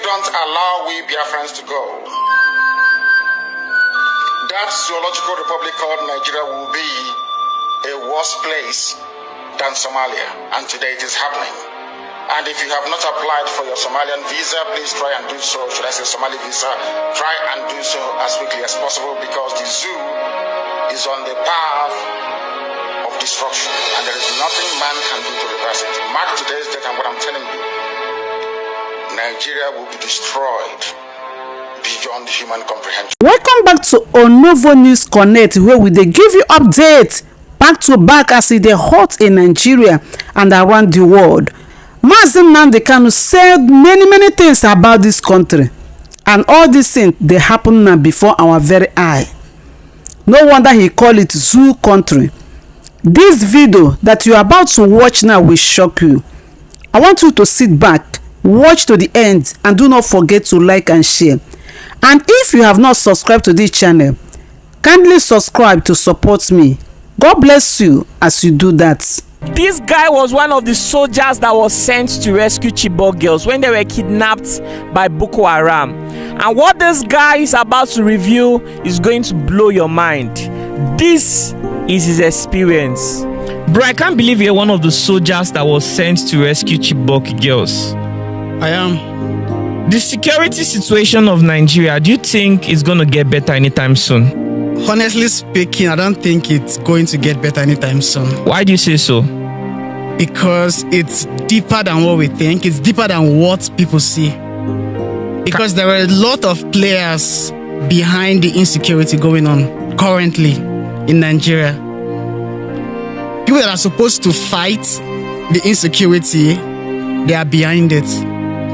don't allow we Biafrans to go, that zoological republic called Nigeria will be a worse place than Somalia, and today it is happening. And if you have not applied for your Somalian visa, please try and do so. Should I say Somali visa? Try and do so as quickly as possible, because the zoo is on the path of destruction, and there is nothing man can do to reverse it. Mark today's date, and what I'm telling you, Nigeria will be destroyed beyond human comprehension. Welcome back to Onovo News Connect, where we dey give you updates back to back as e dey hot in Nigeria and around the world. Nnamdi Kanu said many things about this country, and all these things they happen now before our very eye. No wonder he called it zoo country. This video that you are about to watch now will shock you. I want you to sit back, watch to the end, and do not forget to like and share. And if you have not subscribed to this channel, kindly subscribe to support me. God bless you as you do that. This guy was one of the soldiers that was sent to rescue Chibok girls when they were kidnapped by Boko Haram. And what this guy is about to reveal is going to blow your mind. This is his experience. Bro, I can't believe you're one of the soldiers that was sent to rescue Chibok girls. I am. The security situation of Nigeria, do you think it's going to get better anytime soon? Honestly speaking, I don't think it's going to get better anytime soon. Why do you say so? Because it's deeper than what we think. It's deeper than what people see. Because there are a lot of players behind the insecurity going on currently in Nigeria. People that are supposed to fight the insecurity, they are behind it.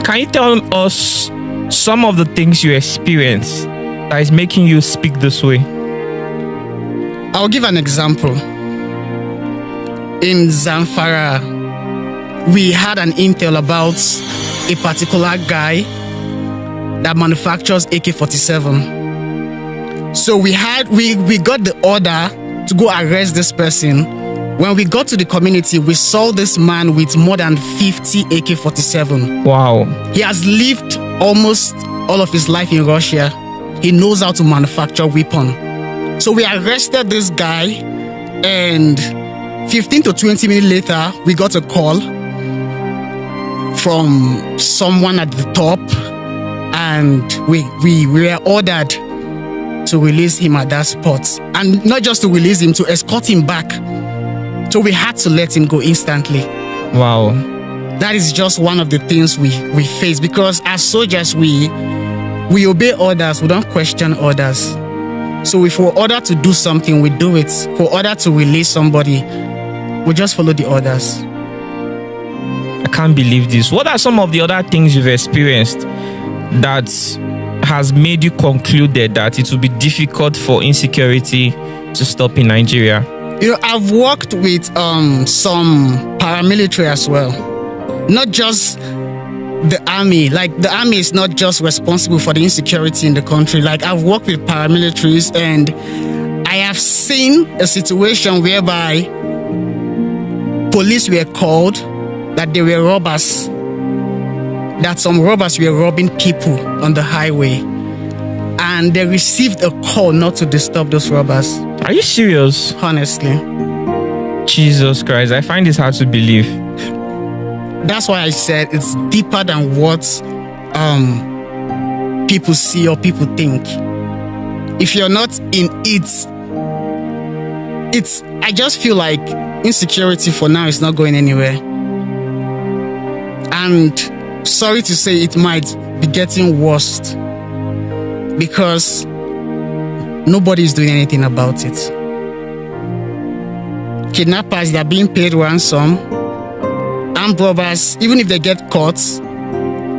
Can you tell us some of the things you experience that is making you speak this way? I'll give an example. In Zamfara, we had an intel about a particular guy that manufactures AK-47. So we got the order to go arrest this person. When we got to the community, we saw this man with more than 50 AK-47. Wow. He has lived almost all of his life in Russia. He knows how to manufacture weapons. So we arrested this guy, and 15 to 20 minutes later, we got a call from someone at the top, and we were ordered to release him at that spot. And not just to release him, to escort him back. So we had to let him go instantly. Wow. That is just one of the things we face, because as soldiers, we obey orders, we don't question orders. So if we're ordered to do something, we do it. If we're ordered to release somebody, we just follow the orders. I can't believe this. What are some of the other things you've experienced that has made you concluded that it will be difficult for insecurity to stop in Nigeria? You know, I've worked with some paramilitary as well. Not just the army. Like, the army is not just responsible for the insecurity in the country. Like, I've worked with paramilitaries, and I have seen a situation whereby police were called that they were robbers, that some robbers were robbing people on the highway, and they received a call not to disturb those robbers. Are you serious? Honestly. Jesus Christ, I find this hard to believe. That's why I said it's deeper than what people see or people think. If you're not in it, I just feel like insecurity for now is not going anywhere. And sorry to say, it might be getting worse, because nobody is doing anything about it. Kidnappers, they're being paid ransom. Armed robbers, even if they get caught,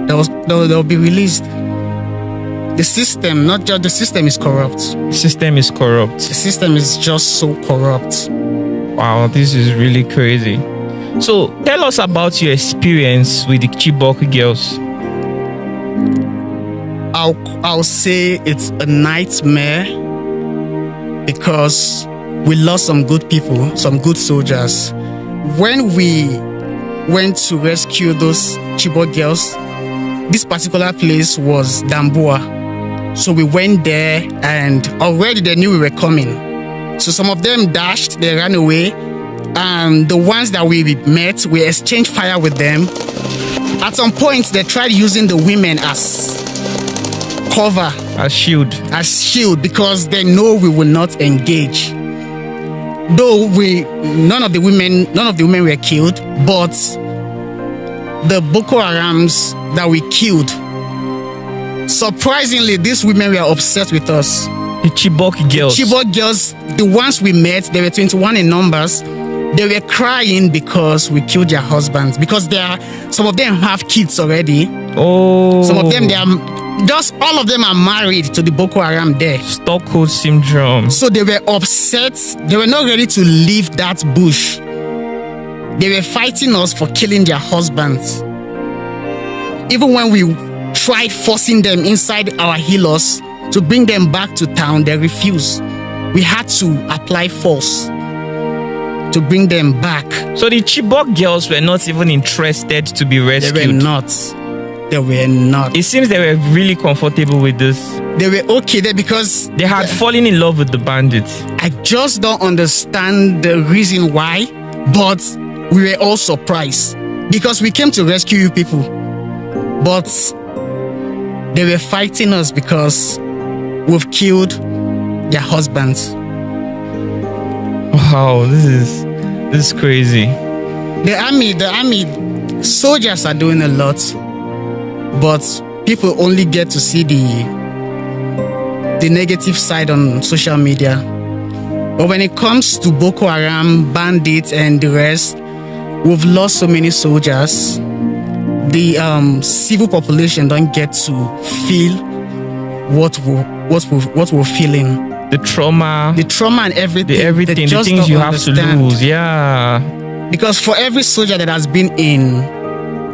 they'll be released. The system, not just the system, is corrupt. The system is corrupt. The system is just so corrupt. Wow, this is really crazy. So, tell us about your experience with the Chibok girls. I'll say it's a nightmare, because we lost some good people, some good soldiers. When we went to rescue those Chibok girls, this particular place was Damboa. So we went there and already they knew we were coming. So some of them dashed, they ran away. And the ones that we met, we exchanged fire with them. At some point, they tried using the women as cover. As shield. As shield, because they know we will not engage. Though none of the women were killed, but the Boko Harams that we killed, surprisingly, these women were upset with us. The Chibok girls. Chibok girls, the ones we met, they were 21 in numbers. They were crying because we killed their husbands. Because some of them have kids already. Oh. Some of them, all of them are married to the Boko Haram there. Stockholm syndrome. So they were upset. They were not ready to leave that bush. They were fighting us for killing their husbands. Even when we tried forcing them inside our healers to bring them back to town, they refused. We had to apply force to bring them back. So the Chibok girls were not even interested to be rescued? They were not. They were not. It seems they were really comfortable with this. They were okay there because they had fallen in love with the bandits. I just don't understand the reason why, but we were all surprised because we came to rescue you people. But they were fighting us because we've killed their husbands. Wow, this is crazy. The army, soldiers are doing a lot, but people only get to see the negative side on social media. But when it comes to Boko Haram, bandits, and the rest, we've lost so many soldiers. The civil population don't get to feel what we're feeling. The trauma and everything. The things you have to lose. Yeah. Because for every soldier that has been in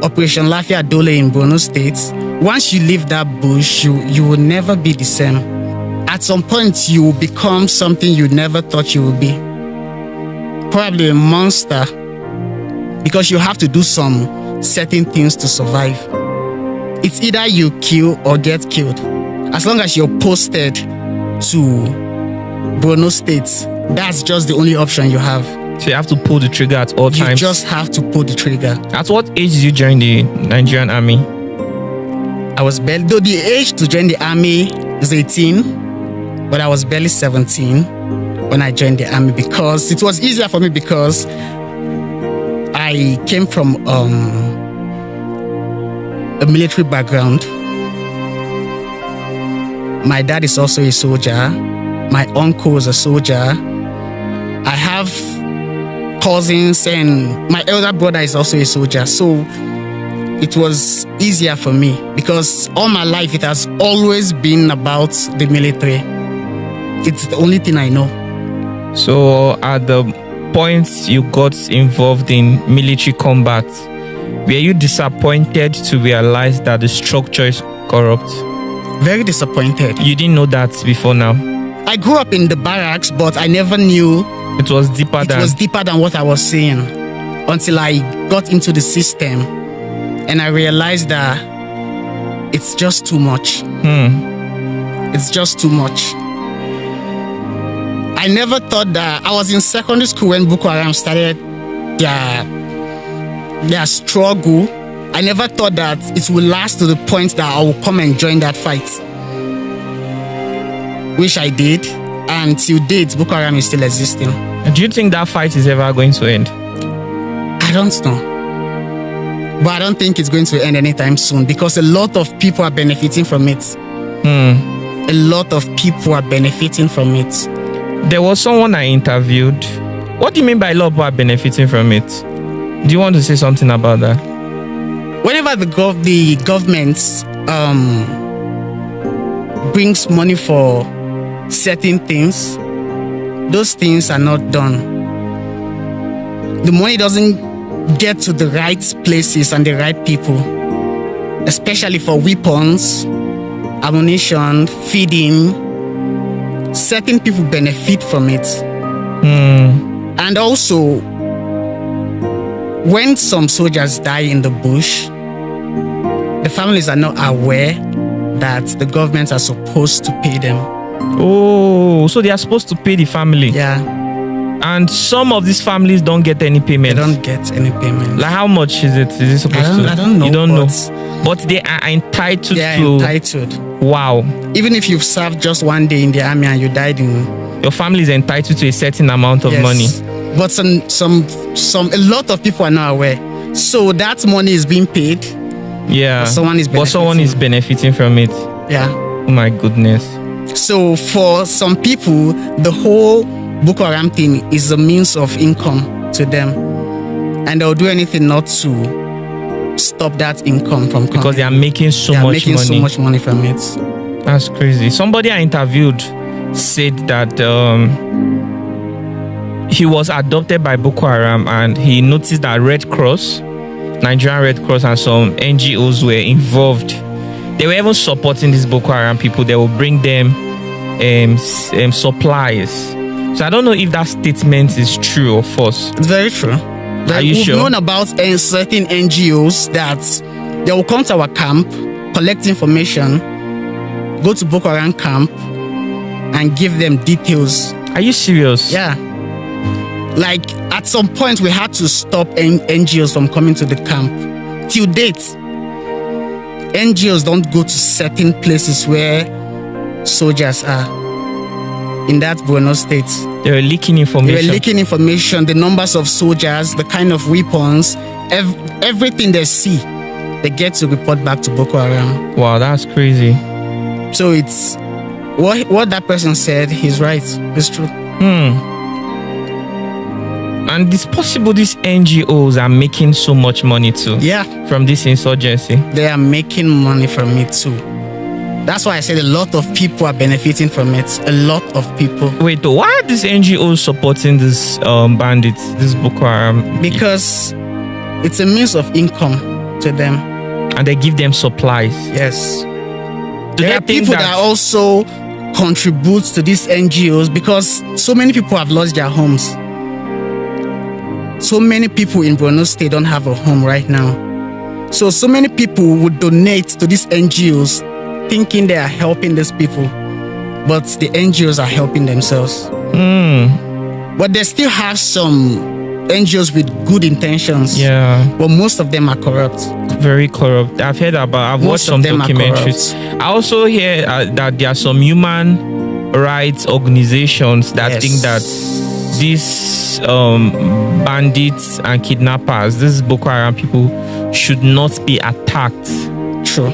Operation Lafia Dole in Borno State, once you leave that bush, you will never be the same. At some point, you will become something you never thought you would be. Probably a monster. Because you have to do some certain things to survive. It's either you kill or get killed. As long as you're posted to Borno State, that's just the only option you have. So you have to pull the trigger at all times? You just have to pull the trigger. At what age did you join the Nigerian army? Though the age to join the army is 18, but I was barely 17 when I joined the army because it was easier for me because I came from a military background. My dad is also a soldier. My uncle is a soldier. I have cousins and my elder brother is also a soldier. So it was easier for me because all my life it has always been about the military. It's the only thing I know. So at the point you got involved in military combat, were you disappointed to realize that the structure is corrupt? Very disappointed. You didn't know that before now? I grew up in the barracks, but I never knew it was deeper than what I was seeing until I got into the system and I realized that it's just too much. It's just too much. I never thought that I was in secondary school when Boko Haram started their struggle. I never thought that it would last to the point that I would come and join that fight. Which I did, and till date, Boko Haram is still existing. Do you think that fight is ever going to end? I don't know. But I don't think it's going to end anytime soon because a lot of people are benefiting from it. A lot of people are benefiting from it. There was someone I interviewed. What do you mean by a lot of people are benefiting from it? Do you want to say something about that? Whenever the government brings money for certain things, those things are not done. The money doesn't get to the right places and the right people, especially for weapons, ammunition, feeding. Certain people benefit from it. And also, when some soldiers die in the bush, The families are not aware that the governments are supposed to pay them. Oh, so they are supposed to pay the family. Yeah, And some of these families don't get any they payment. don't get any payment. Like how much is it? Is it supposed to? I don't know. You don't know. but But they are entitled They are to. entitled. Wow. Even if you've served just one day in the army and you died in Your family is entitled to a certain amount of yes. money. But a lot of people are not aware. So that money is being paid. Yeah. But someone is benefiting from it. Yeah. Oh my goodness. So for some people, the whole Boko Haram thing is a means of income to them, and they'll do anything not to stop that income from coming. Because they are making so They are much making money. so much money from it. That's crazy. Somebody I interviewed said that he was adopted by Boko Haram, and he noticed that Red Cross, Nigerian Red Cross, and some NGOs were involved. They were even supporting these Boko Haram people. They will bring them supplies. So I don't know if that statement is true or false. It's very true. Are you We've sure? known about certain NGOs that they will come to our camp, collect information, go to Boko Haram camp, and give them details. Are you serious? Yeah. Like at some point, we had to stop NGOs from coming to the camp. Till date, NGOs don't go to certain places where soldiers are. In that Borno state, They were leaking information. they were leaking information, the numbers of soldiers, the kind of weapons, everything they see, they get to report back to Boko Haram. Wow, that's crazy. So it's what that person said. He's right. It's true. And it's possible these NGOs are making so much money too. Yeah, From this insurgency. they are making money from it too. That's why I said a lot of people are benefiting from it. A lot of people. Wait, though, why are these NGOs supporting these bandits, this Boko Haram? Because it's a means of income to them. And they give them supplies. Yes. Do There they are think people that also contribute to these NGOs because so many people have lost their homes. So many people in Borno State don't have a home right now. So many people would donate to these NGOs thinking they are helping these people. But the NGOs are helping themselves. But they still have some NGOs with good intentions. Yeah, But most of them are corrupt. very corrupt. I've watched Most of some them are documentaries. I also hear that there are some human rights organizations that Yes. think that these bandits and kidnappers, these Boko Haram people, should not be attacked. True.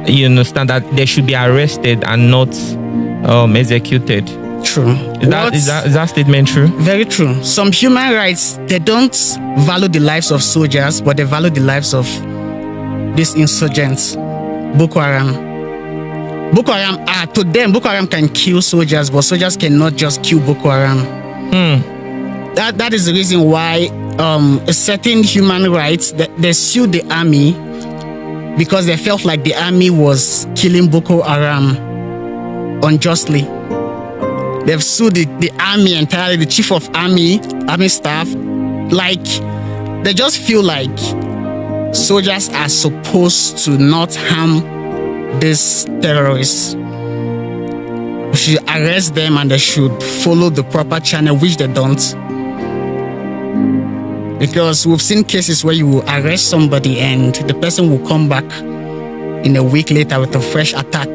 You understand that they should be arrested and not executed. True. Is that statement true? Very true. Some human rights, they don't value the lives of soldiers, but they value the lives of these insurgents, Boko Haram. Boko Haram, to them, Boko Haram can kill soldiers, but soldiers cannot just kill Boko Haram. That is the reason why a certain human rights, they sued the army because they felt like the army was killing Boko Haram unjustly. They've sued the army entirely, the chief of army staff. Like, they just feel like soldiers are supposed to not harm these terrorists. We should arrest them and they should follow the proper channel, which they don't. Because we've seen cases where you will arrest somebody and the person will come back in a week later with a fresh attack.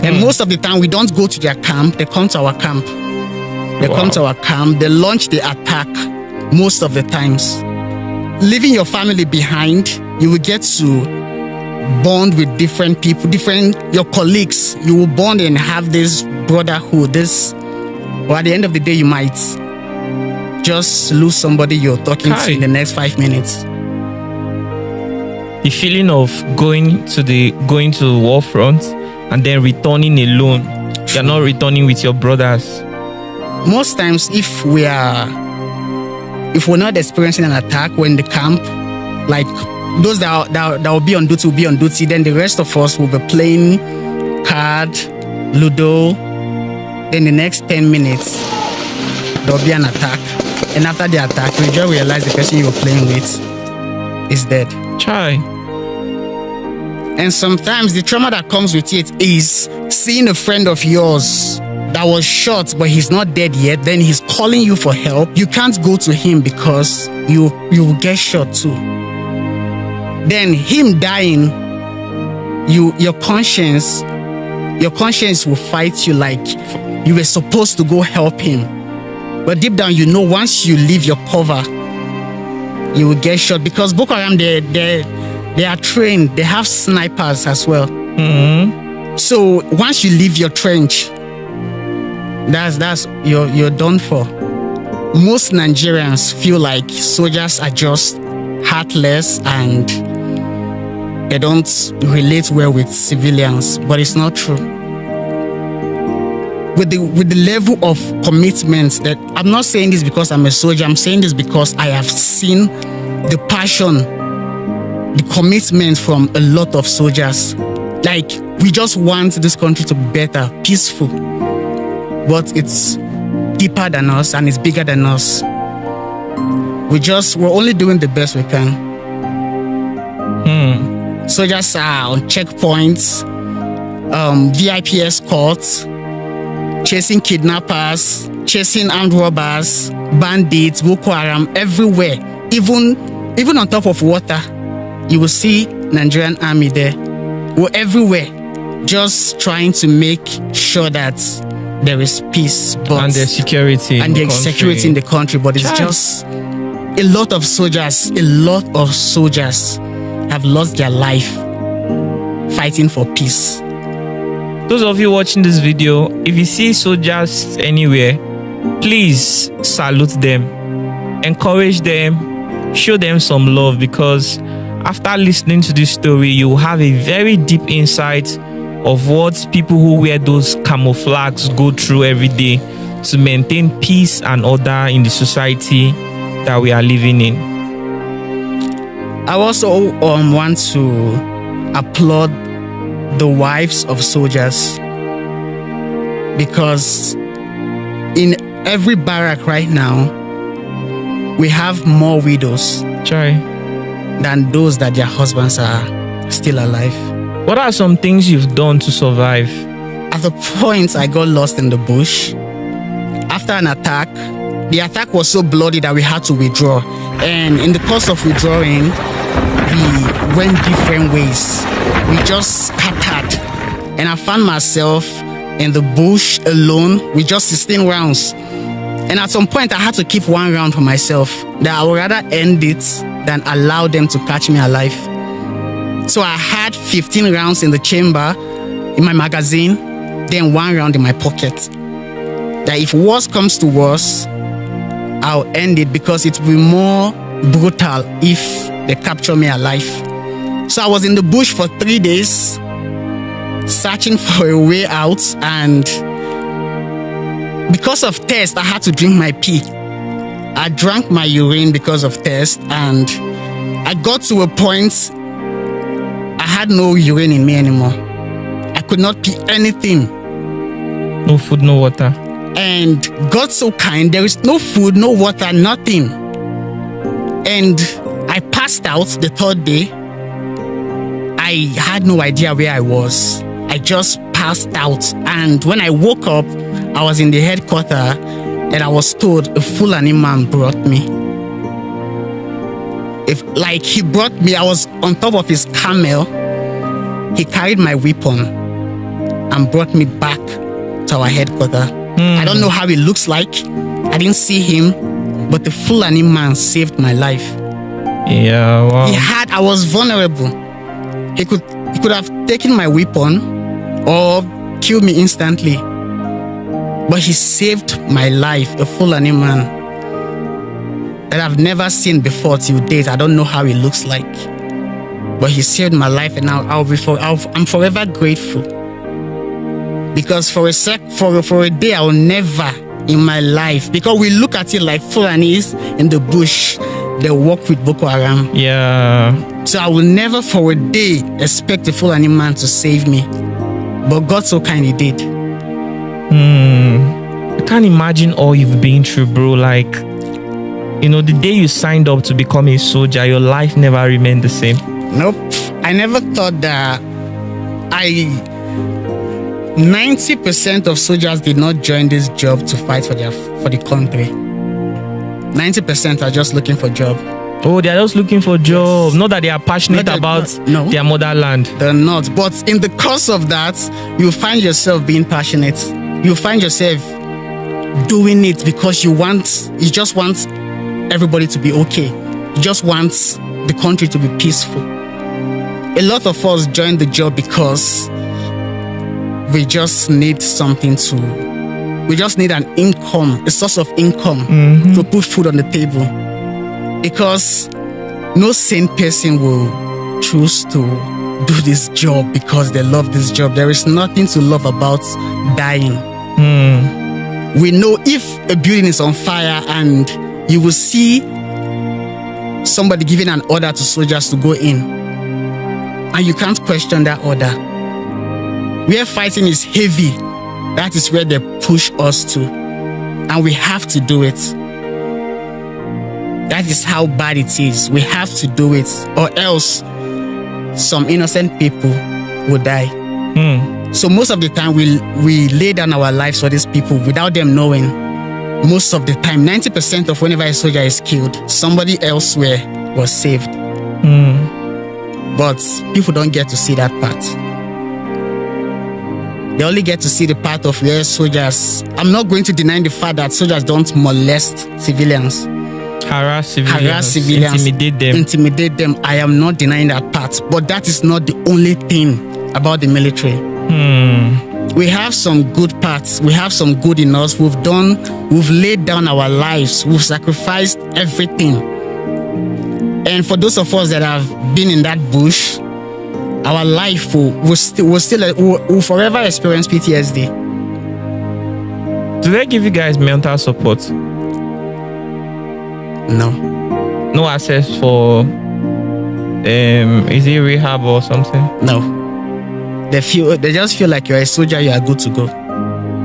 And most of the time, we don't go to their camp. They come to our camp. They come to our camp. They launch the attack most of the times. Leaving your family behind, you will get to bond with different people, your colleagues. You will bond and have this brotherhood. Or at the end of the day, you might just lose somebody you're talking to in the next 5 minutes. The feeling of going to the war front and then returning alone. You're not returning with your brothers. Most times, if we're not experiencing an attack when the camp, like those that will be on duty will be on duty, then the rest of us will be playing card, Ludo. Then the next 10 minutes, there will be an attack. And after the attack, we just realize the person you were playing with is dead. Chai. And sometimes the trauma that comes with it is seeing a friend of yours that was shot, but he's not dead yet. Then he's calling you for help. You can't go to him because you will get shot too. Then him dying, your conscience will fight you like you were supposed to go help him. But deep down, you know, once you leave your cover, you will get shot, because Boko Haram, they are trained. They have snipers as well. Mm-hmm. So once you leave your trench, that's you're done for. Most Nigerians feel like soldiers are just heartless and they don't relate well with civilians, but it's not true. With the level of commitment that, I'm not saying this because I'm a soldier, I'm saying this because I have seen the passion, the commitment from a lot of soldiers. Like, we just want this country to be better, peaceful. But it's deeper than us and it's bigger than us. We're only doing the best we can. Soldiers are on checkpoints, VIP escorts, chasing kidnappers, chasing armed robbers, bandits, Boko Haram, everywhere. Even on top of water, you will see Nigerian army there. We're everywhere, just trying to make sure that there is peace, and there's security and there's security in the country. But it's just a lot of soldiers have lost their life fighting for peace. Those of you watching this video, if you see soldiers anywhere, please salute them, encourage them, show them some love, because after listening to this story, you will have a very deep insight of what people who wear those camouflages go through every day to maintain peace and order in the society that we are living in. I also want to applaud the wives of soldiers, because in every barrack right now, we have more widows than those that their husbands are still alive. What are some things you've done to survive? At the point I got lost in the bush, after an attack, the attack was so bloody that we had to withdraw. And in the course of withdrawing, we went different ways. We just scattered. And I found myself in the bush alone with just 16 rounds. And at some point, I had to keep one round for myself, that I would rather end it than allow them to catch me alive. So I had 15 rounds in the chamber, in my magazine, then one round in my pocket. That if worse comes to worse, I'll end it, because it will be more brutal if they capture me alive. So I was in the bush for 3 days, searching for a way out, and because of thirst, I had to drink my pee. I drank my urine because of thirst, and I got to a point I had no urine in me anymore. I could not pee anything. No food, no water. And God so kind, there is no food, no water, nothing. And I passed out the third day. I had no idea where I was. I just passed out. And when I woke up, I was in the headquarters, and I was told a Fulani man brought me. He brought me, I was on top of his camel. He carried my weapon and brought me back to our headquarters. I don't know how he looks like. I didn't see him, but the Fulani man saved my life. Yeah, wow. I was vulnerable. He could have taken my weapon or killed me instantly. But he saved my life, a Fulani man that I've never seen before till date. I don't know how he looks like. But he saved my life, and I'm forever grateful. Because for a day, I will never in my life, because we look at it like Fulanis in the bush, they work with Boko Haram. Yeah. So I will never for a day expect a Fulani man to save me. But God so kind he did. I can't imagine all you've been through, bro. Like, the day you signed up to become a soldier, your life never remained the same. Nope. I never thought that 90% of soldiers did not join this job to fight for the country. 90% are just looking for job. Oh, they are just looking for job. Not that they are passionate about their motherland. They're not. But in the course of that, you find yourself being passionate. You find yourself doing it because you just want everybody to be okay. You just want the country to be peaceful. A lot of us join the job because we just need we just need an income, a source of income to put food on the table. Because no sane person will choose to do this job because they love this job. There is nothing to love about dying. We know if a building is on fire and you will see somebody giving an order to soldiers to go in, and you can't question that order. Where fighting is heavy, that is where they push us to. And we have to do it. That is how bad it is. We have to do it, or else some innocent people will die. So most of the time we lay down our lives for these people without them knowing. Most of the time, 90% of whenever a soldier is killed, somebody elsewhere was saved. But people don't get to see that part. They only get to see the part of where soldiers... I'm not going to deny the fact that soldiers don't molest civilians. Harass civilians, intimidate them. I am not denying that part, but that is not the only thing about the military. We have some good parts. We have some good in us. We've laid down our lives. We've sacrificed everything. And for those of us that have been in that bush, our life will forever experience PTSD. Do they give you guys mental support? No. No access for is it rehab or something? No. They just feel like you're a soldier, you are good to go.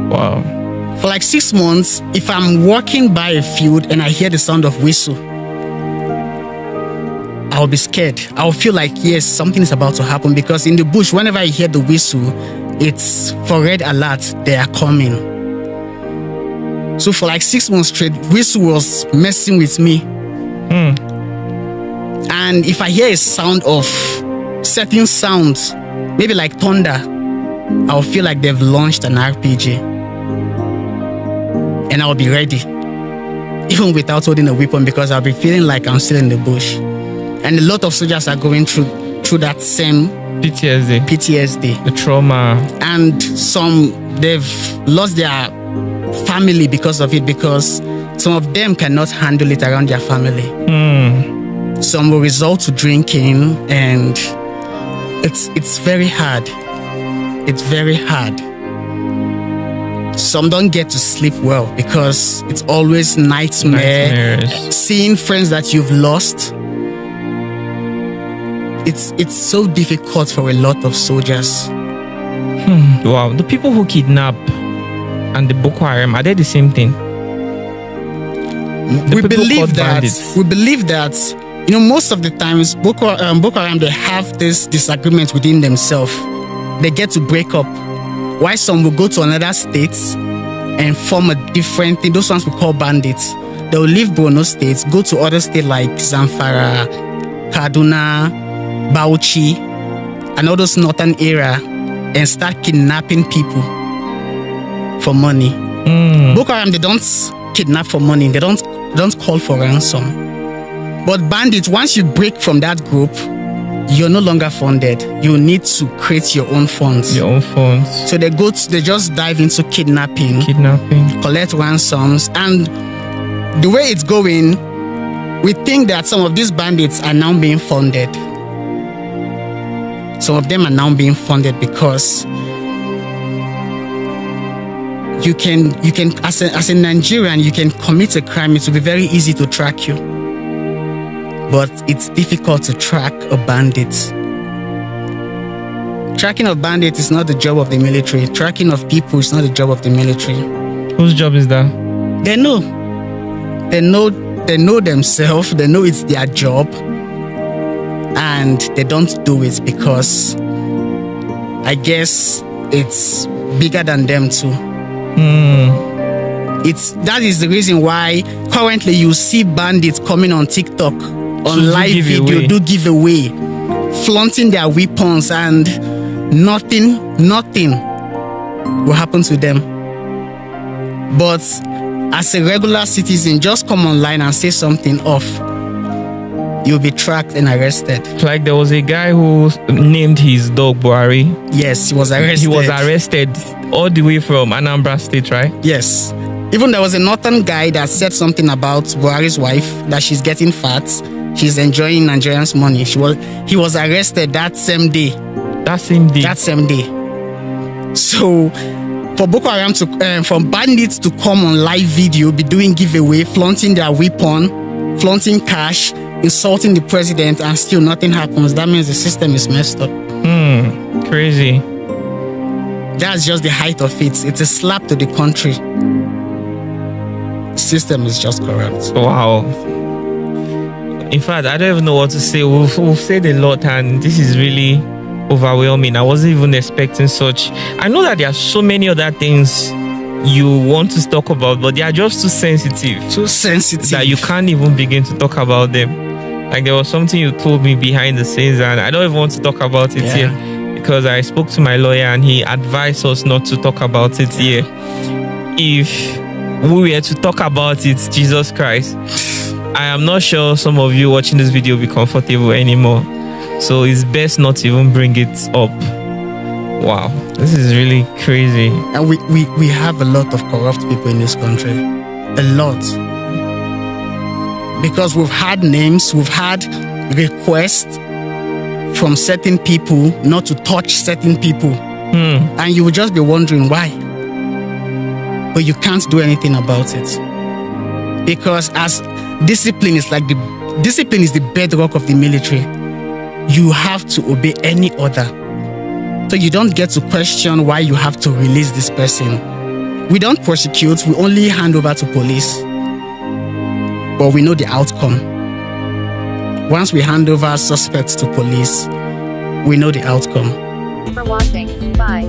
Wow. For like 6 months, if I'm walking by a field and I hear the sound of whistle, I'll be scared. I'll feel like, yes, something is about to happen, because in the bush, whenever I hear the whistle, it's for red alert, they are coming. So for like 6 months straight, whistle was messing with me. And if I hear a sound of certain sounds, maybe like thunder, I'll feel like they've launched an RPG. And I'll be ready, even without holding a weapon, because I'll be feeling like I'm still in the bush. And a lot of soldiers are going through that same PTSD. The trauma. And some, they've lost their family because of it, because some of them cannot handle it around their family. Some will resort to drinking, and it's very hard. It's very hard. Some don't get to sleep well because it's always nightmares. Seeing friends that you've lost. It's so difficult for a lot of soldiers. Wow. The people who kidnap and the Boko Haram, are they the same thing? We believe that, most of the times Boko Haram, they have this disagreement within themselves. They get to break up. Why some will go to another state and form a different thing. Those ones we call bandits. They will leave Borno states, go to other states like Zamfara, Kaduna, Bauchi, and all those northern area, and start kidnapping people for money. Boko Haram, they don't kidnap for money. They don't call for ransom. But bandits, once you break from that group, you're no longer funded. You need to create your own funds. So they just dive into kidnapping, collect ransoms, and the way it's going, we think that some of these bandits are now being funded. Some of them are now being funded because you can as a Nigerian, you can commit a crime. It will be very easy to track you. But it's difficult to track a bandit. Tracking of bandits is not the job of the military. Tracking of people is not the job of the military. Whose job is that? They know themselves. They know it's their job. and they don't do it because I guess it's bigger than them too. That is the reason why currently you see bandits coming on TikTok on live video, do giveaway, flaunting their weapons, and nothing will happen to them. But as a regular citizen, just come online and say something off, you'll be tracked and arrested. Like there was a guy who named his dog Buhari. Yes, he was arrested. He was arrested all the way from Anambra State, right? Yes. Even there was a northern guy that said something about Buhari's wife, that she's getting fat, she's enjoying Nigerians' money. He was arrested that same day. That same day. That same day. So for Boko Haram from bandits to come on live video, be doing giveaway, flaunting their weapon, flaunting cash, insulting the president, and still nothing happens, that means the system is messed up. Crazy. That's just the height of it. It's a slap to the country. The system is just corrupt. Wow. In fact, I don't even know what to say. We've said a lot, and this is really overwhelming. I wasn't even expecting such. I know that there are so many other things you want to talk about, but they are just too sensitive. Too sensitive. That you can't even begin to talk about them. Like there was something you told me behind the scenes, and I don't even want to talk about it here because I spoke to my lawyer and he advised us not to talk about it here. If we were to talk about it, Jesus Christ, I am not sure some of you watching this video will be comfortable anymore. So it's best not to even bring it up. Wow, this is really crazy. And we have a lot of corrupt people in this country. A lot. Because we've had names, we've had requests from certain people not to touch certain people. And you will just be wondering why. But you can't do anything about it. Because as discipline is the bedrock of the military. You have to obey any order. So you don't get to question why you have to release this person. We don't prosecute, we only hand over to police. But we know the outcome. Once we hand over suspects to police, we know the outcome. For watching, bye.